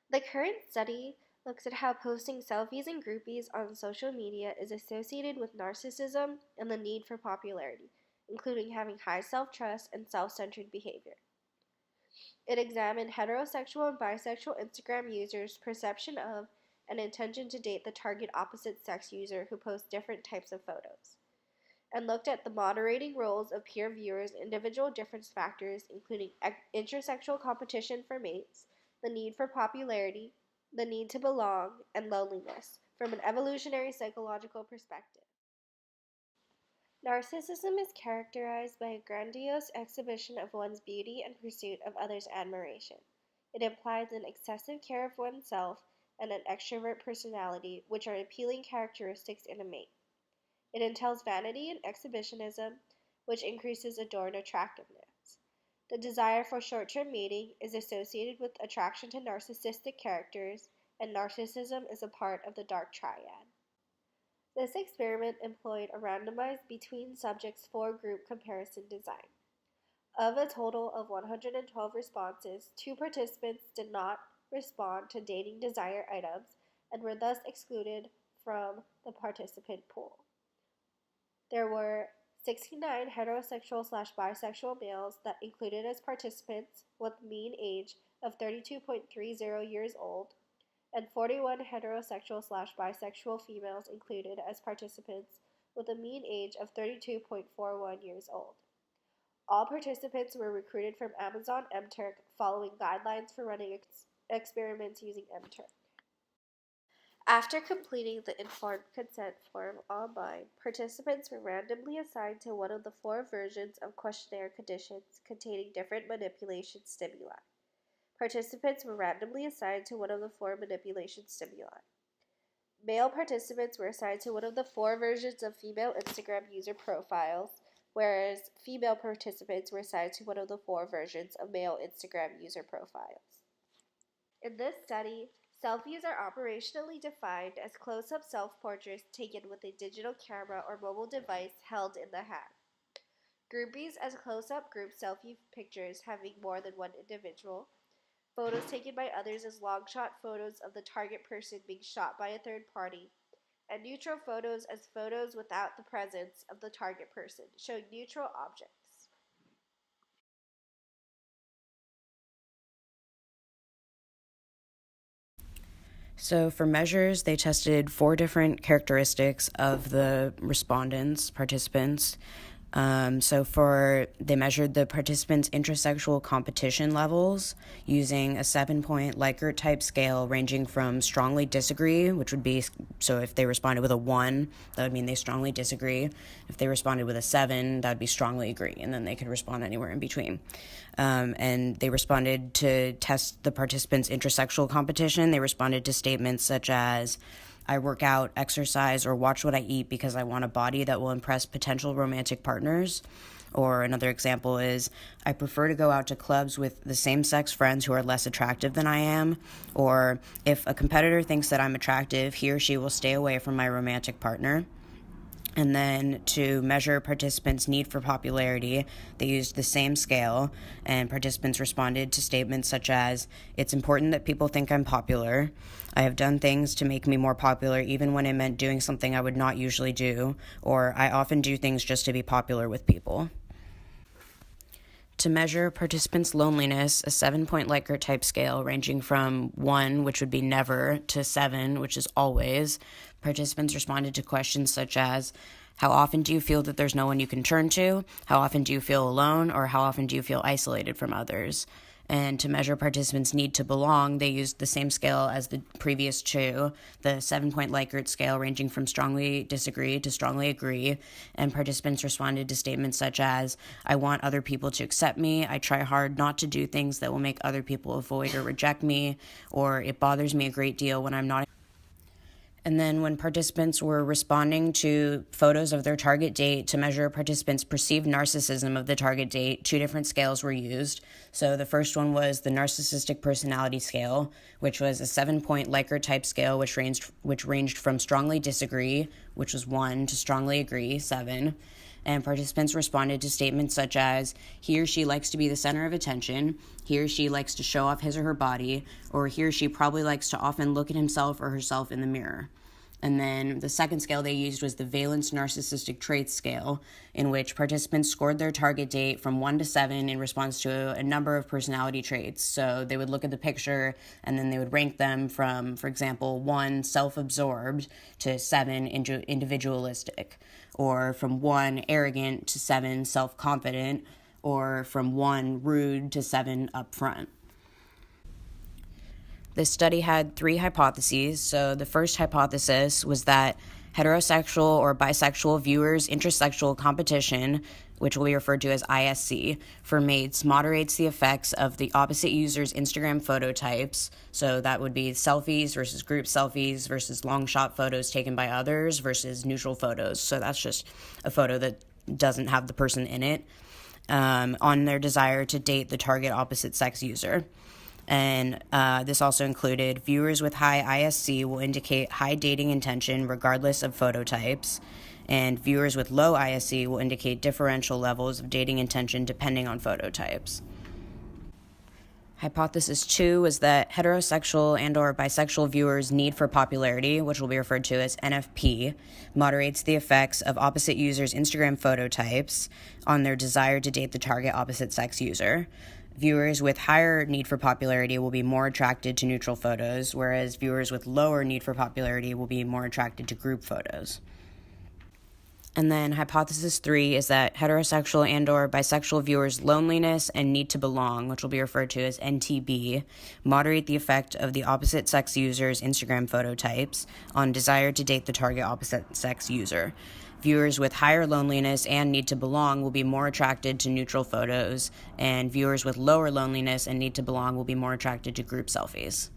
The current study looks at how posting selfies and groupies on social media is associated with narcissism and the need for popularity, including having high self-trust and self-centered behavior. It examined heterosexual and bisexual Instagram users' perception of and intention to date the target opposite sex user who posts different types of photos, and looked at the moderating roles of peer viewers, individual difference factors, including intersexual competition for mates, the need for popularity, the need to belong, and loneliness from an evolutionary psychological perspective. Narcissism is characterized by a grandiose exhibition of one's beauty and pursuit of others' admiration. It implies an excessive care of oneself and an extrovert personality, which are appealing characteristics in a mate. It entails vanity and exhibitionism, which increases adorned attractiveness. The desire for short-term mating is associated with attraction to narcissistic characters, and narcissism is a part of the dark triad. This experiment employed a randomized between subjects four-group comparison design. Of a total of 112 responses, 2 participants did not respond to dating desire items and were thus excluded from the participant pool. There were 69 heterosexual/bisexual males that included as participants with mean age of 32.30 years old, and 41 heterosexual/bisexual females included as participants with a mean age of 32.41 years old. All participants were recruited from Amazon MTurk following guidelines for running experiments using MTurk. After completing the informed consent form online, participants were randomly assigned to one of the 4 versions of questionnaire conditions containing different manipulation stimuli. Participants were randomly assigned to one of the 4 manipulation stimuli. Male participants were assigned to one of the 4 versions of female Instagram user profiles, whereas female participants were assigned to one of the 4 versions of male Instagram user profiles. In this study, selfies are operationally defined as close-up self-portraits taken with a digital camera or mobile device held in the hand. Groupies as close-up group selfie pictures having more than one individual. Photos taken by others as long-shot photos of the target person being shot by a third party. And neutral photos as photos without the presence of the target person, showing neutral objects. So for measures, they tested 4 different characteristics of the participants. They measured the participants' intersexual competition levels using a 7-point Likert type scale ranging from strongly disagree, which would be, so if they responded with a 1, that would mean they strongly disagree. If they responded with a 7, that would be strongly agree, and then they could respond anywhere in between. And they responded to test the participants' intersexual competition. They responded to statements such as, I work out, exercise, or watch what I eat because I want a body that will impress potential romantic partners. Or another example is, I prefer to go out to clubs with the same-sex friends who are less attractive than I am. Or if a competitor thinks that I'm attractive, he or she will stay away from my romantic partner. And then to measure participants' need for popularity, they used the same scale, and participants responded to statements such as, it's important that people think I'm popular. I have done things to make me more popular even when it meant doing something I would not usually do, or I often do things just to be popular with people. To measure participants' loneliness, a 7-point Likert type scale ranging from 1, which would be never, to 7, which is always, participants responded to questions such as, how often do you feel that there's no one you can turn to? How often do you feel alone? Or how often do you feel isolated from others? And to measure participants' need to belong, they used the same scale as the previous 2, the 7-point Likert scale ranging from strongly disagree to strongly agree, and participants responded to statements such as, I want other people to accept me, I try hard not to do things that will make other people avoid or reject me, or it bothers me a great deal when I'm not. And then when participants were responding to photos of their target date to measure participants' perceived narcissism of the target date, 2 different scales were used. So the first one was the narcissistic personality scale, which was a 7-point Likert type scale, which ranged from strongly disagree, which was 1, to strongly agree, 7. and participants responded to statements such as, he or she likes to be the center of attention, he or she likes to show off his or her body, or he or she probably likes to often look at himself or herself in the mirror. And then the second scale they used was the Valence Narcissistic Traits Scale, in which participants scored their target date from 1 to 7 in response to a number of personality traits. So they would look at the picture and then they would rank them from, for example, 1, self-absorbed, to 7, individualistic, or from 1, arrogant, to 7, self-confident, or from 1, rude, to 7, upfront. This study had 3 hypotheses. So the first hypothesis was that heterosexual or bisexual viewers' intersexual competition, which will be referred to as ISC, for mates moderates the effects of the opposite user's Instagram photo types. So that would be selfies versus group selfies versus long shot photos taken by others versus neutral photos. So that's just a photo that doesn't have the person in it, on their desire to date the target opposite sex user. And this also included viewers with high ISC will indicate high dating intention regardless of photo types, and viewers with low ISC will indicate differential levels of dating intention depending on photo types. Hypothesis 2 was that heterosexual and or bisexual viewers' need for popularity, which will be referred to as NFP, moderates the effects of opposite users' Instagram photo types on their desire to date the target opposite sex user. Viewers with higher need for popularity will be more attracted to neutral photos, whereas viewers with lower need for popularity will be more attracted to group photos. And then hypothesis 3 is that heterosexual and or bisexual viewers' loneliness and need to belong, which will be referred to as NTB, moderate the effect of the opposite sex user's Instagram photo types on desire to date the target opposite sex user. Viewers with higher loneliness and need to belong will be more attracted to neutral photos, and viewers with lower loneliness and need to belong will be more attracted to group selfies.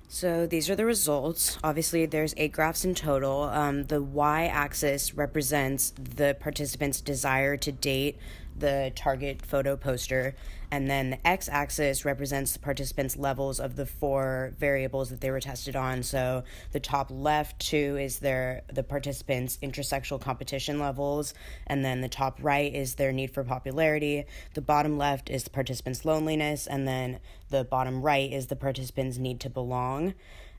So these are the results. Obviously, there's 8 graphs in total. The y-axis represents the participant's desire to date the target photo poster, and then the x-axis represents the participants' levels of the 4 variables that they were tested on. So the top left 2 is the participants' intersexual competition levels, and then the top right is their need for popularity. The bottom left is the participants' loneliness, and then the bottom right is the participants' need to belong.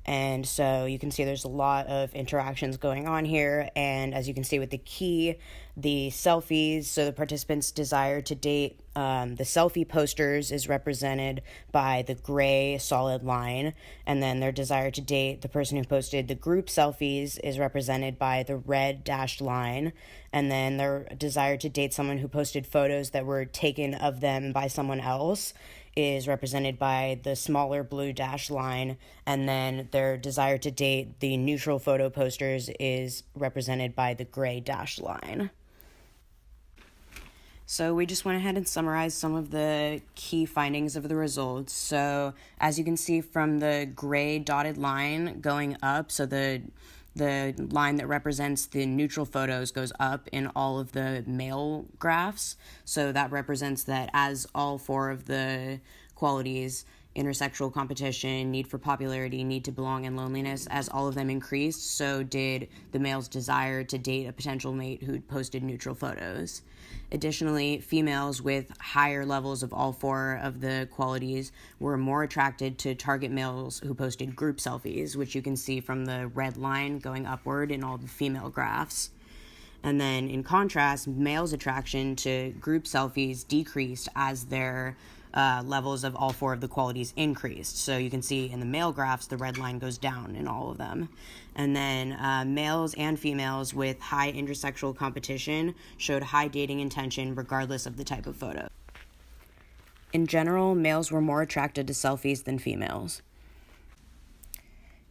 And so you can see there's a lot of interactions going on here. And as you can see with the key, the selfies, so the participants' desire to date the selfie posters is represented by the gray solid line. And then their desire to date the person who posted the group selfies is represented by the red dashed line. And then their desire to date someone who posted photos that were taken of them by someone else is represented by the smaller blue dash line, and then their desire to date the neutral photo posters is represented by the gray dash line. So we just went ahead and summarized some of the key findings of the results. So as you can see from the gray dotted line going up, so the line that represents the neutral photos goes up in all of the male graphs. So that represents that as all 4 of the qualities, intersexual competition, need for popularity, need to belong, and loneliness, as all of them increased, so did the male's desire to date a potential mate who'd posted neutral photos. Additionally, females with higher levels of all 4 of the qualities were more attracted to target males who posted group selfies, which you can see from the red line going upward in all the female graphs. And then, in contrast, males' attraction to group selfies decreased as their levels of all 4 of the qualities increased. So you can see in the male graphs, the red line goes down in all of them. And then males and females with high intersexual competition showed high dating intention regardless of the type of photo. In general, males were more attracted to selfies than females.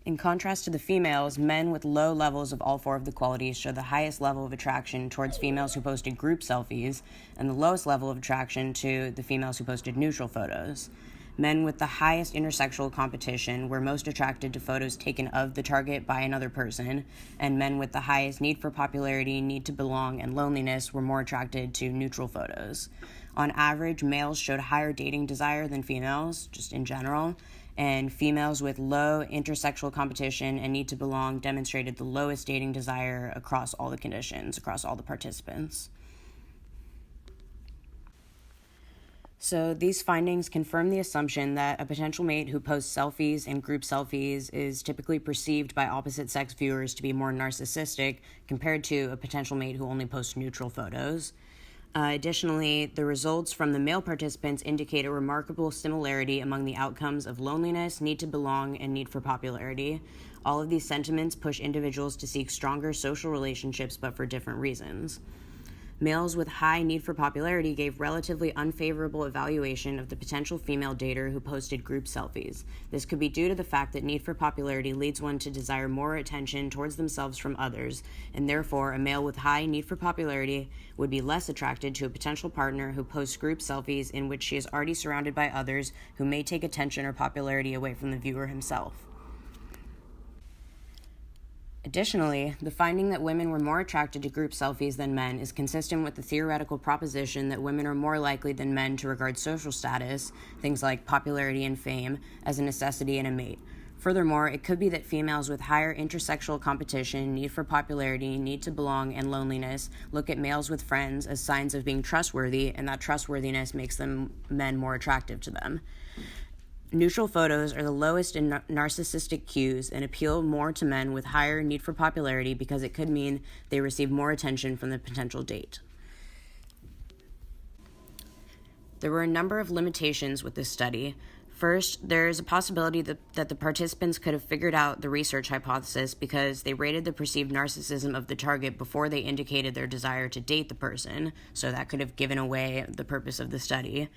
In contrast to the females, men with low levels of all 4 of the qualities show the highest level of attraction towards females who posted group selfies, and the lowest level of attraction to the females who posted neutral photos. Men with the highest intersexual competition were most attracted to photos taken of the target by another person, and men with the highest need for popularity, need to belong, and loneliness were more attracted to neutral photos. On average, males showed higher dating desire than females, just in general, and females with low intersexual competition and need to belong demonstrated the lowest dating desire across all the conditions, across all the participants. So these findings confirm the assumption that a potential mate who posts selfies and group selfies is typically perceived by opposite-sex viewers to be more narcissistic compared to a potential mate who only posts neutral photos. Additionally, the results from the male participants indicate a remarkable similarity among the outcomes of loneliness, need to belong, and need for popularity. All of these sentiments push individuals to seek stronger social relationships, but for different reasons. Males with high need for popularity gave relatively unfavorable evaluation of the potential female dater who posted group selfies. This could be due to the fact that need for popularity leads one to desire more attention towards themselves from others, and therefore a male with high need for popularity would be less attracted to a potential partner who posts group selfies in which she is already surrounded by others who may take attention or popularity away from the viewer himself. Additionally, the finding that women were more attracted to group selfies than men is consistent with the theoretical proposition that women are more likely than men to regard social status, things like popularity and fame, as a necessity in a mate. Furthermore, it could be that females with higher intersexual competition, need for popularity, need to belong, and loneliness look at males with friends as signs of being trustworthy, and that trustworthiness makes them men more attractive to them. Neutral photos are the lowest in narcissistic cues and appeal more to men with higher need for popularity because it could mean they receive more attention from the potential date. There were a number of limitations with this study. First, there is a possibility that the participants could have figured out the research hypothesis because they rated the perceived narcissism of the target before they indicated their desire to date the person, so that could have given away the purpose of the study.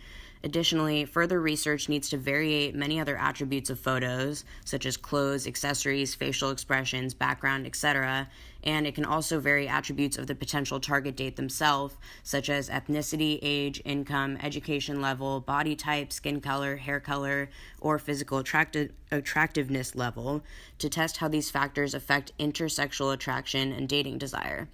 Additionally, further research needs to variate many other attributes of photos, such as clothes, accessories, facial expressions, background, etc., and it can also vary attributes of the potential target date themselves, such as ethnicity, age, income, education level, body type, skin color, hair color, or physical attractiveness level, to test how these factors affect intersexual attraction and dating desire.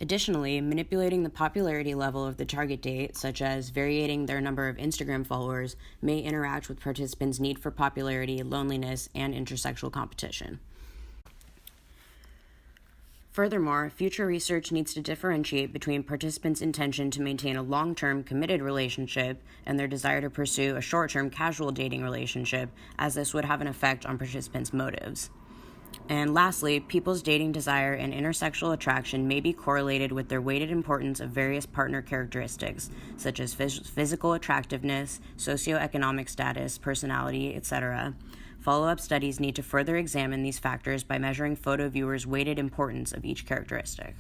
Additionally, manipulating the popularity level of the target date, such as varying their number of Instagram followers, may interact with participants' need for popularity, loneliness, and intersexual competition. Furthermore, future research needs to differentiate between participants' intention to maintain a long-term committed relationship and their desire to pursue a short-term casual dating relationship, as this would have an effect on participants' motives. And lastly, people's dating desire and intersexual attraction may be correlated with their weighted importance of various partner characteristics, such as physical attractiveness, socioeconomic status, personality, etc. Follow-up studies need to further examine these factors by measuring photo viewers' weighted importance of each characteristic.